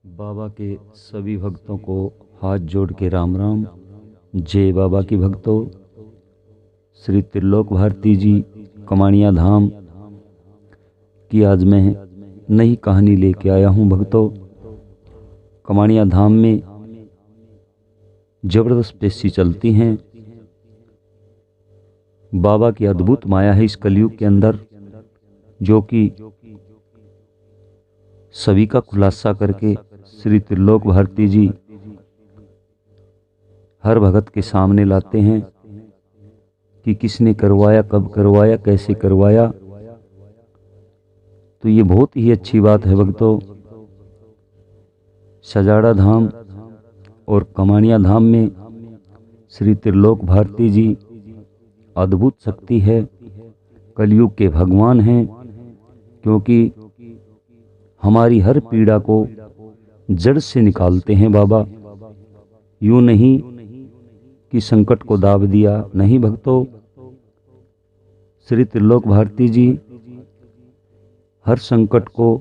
बाबा के सभी भक्तों को हाथ जोड़ के राम राम। जय बाबा की भक्तों। श्री त्रिलोक भारती जी कमानिया धाम की आज मैं नई कहानी लेके आया हूँ भक्तों। कमानिया धाम में जबरदस्त पेशी चलती हैं। बाबा की अद्भुत माया है इस कलयुग के अंदर, जो कि सभी का खुलासा करके श्री त्रिलोक भारती जी हर भगत के सामने लाते हैं कि किसने करवाया, कब करवाया, कैसे करवाया। तो ये बहुत ही अच्छी बात है भक्तों। सजाड़ा धाम और कमानिया धाम में श्री त्रिलोक भारती जी अद्भुत शक्ति है, कलयुग के भगवान हैं, क्योंकि हमारी हर पीड़ा को जड़ से निकालते हैं बाबा। यूं नहीं कि संकट को दाब दिया, नहीं भक्तों। श्री त्रिलोक भारती जी हर संकट को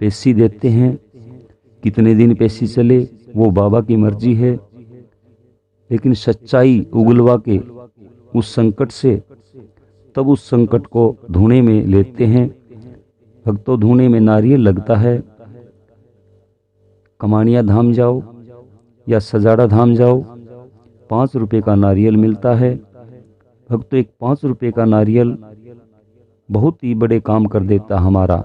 पेशी देते हैं। कितने दिन पेशी चले वो बाबा की मर्जी है, लेकिन सच्चाई उगलवा के उस संकट से तब उस संकट को धुने में लेते हैं भक्तों। धुने में नारियल लगता है। कमानिया धाम जाओ या सजाड़ा धाम जाओ, 5 रुपए का नारियल मिलता है भक्तों। एक 5 रुपए का नारियल बहुत ही बड़े काम कर देता हमारा।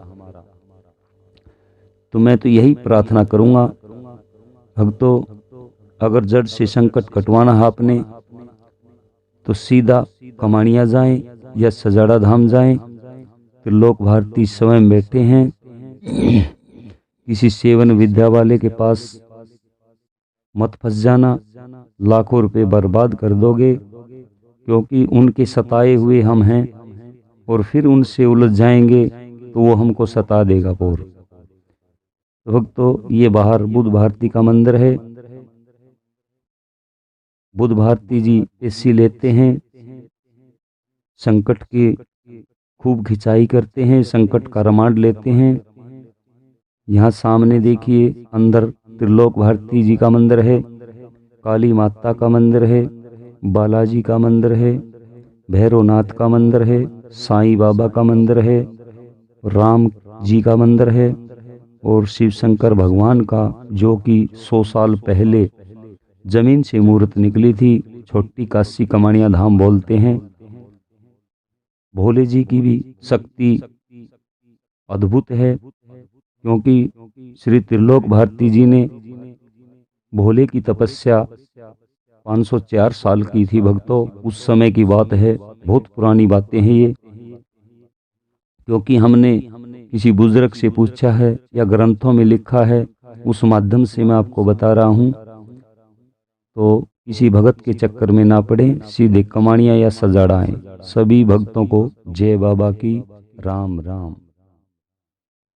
तो मैं तो यही प्रार्थना करूंगा भक्तों, अगर जड़ से संकट कटवाना है आपने तो सीधा कमानिया जाएं या सजाड़ा धाम जाएं। त्रिलोक भारती स्वयं बैठे हैं। किसी सेवन विद्या वाले के पास मत फंस जाना, लाखों रुपए बर्बाद कर दोगे, क्योंकि उनके सताए हुए हम हैं और फिर उनसे उलझ जाएंगे तो वो हमको सता देगा और। तो भक्तों, ये बाहर बुद्ध भारती का मंदिर है। बुद्ध भारती जी पेशी लेते हैं, संकट की खूब खिंचाई करते हैं, संकट का रिमांड लेते हैं। यहाँ सामने देखिए, अंदर त्रिलोक भारती जी का मंदिर है, काली माता का मंदिर है, बालाजी का मंदिर है, भैरवनाथ का मंदिर है, साईं बाबा का मंदिर है, राम जी का मंदिर है और शिव शंकर भगवान का, जो कि 100 साल पहले जमीन से मूर्त निकली थी। छोटी काशी कमानिया धाम बोलते हैं। भोले जी की भी शक्ति अद्भुत है, क्योंकि श्री त्रिलोक भारती जी ने भोले की तपस्या 504 साल की थी भक्तों। उस समय की बात है, बहुत पुरानी बातें हैं ये। क्योंकि हमने किसी बुजुर्ग से पूछा है या ग्रंथों में लिखा है, उस माध्यम से मैं आपको बता रहा हूँ। तो किसी भगत के चक्कर में ना पड़े, सीधे कमानिया या सजाड़ा आए। सभी भक्तों को जय बाबा की। राम राम।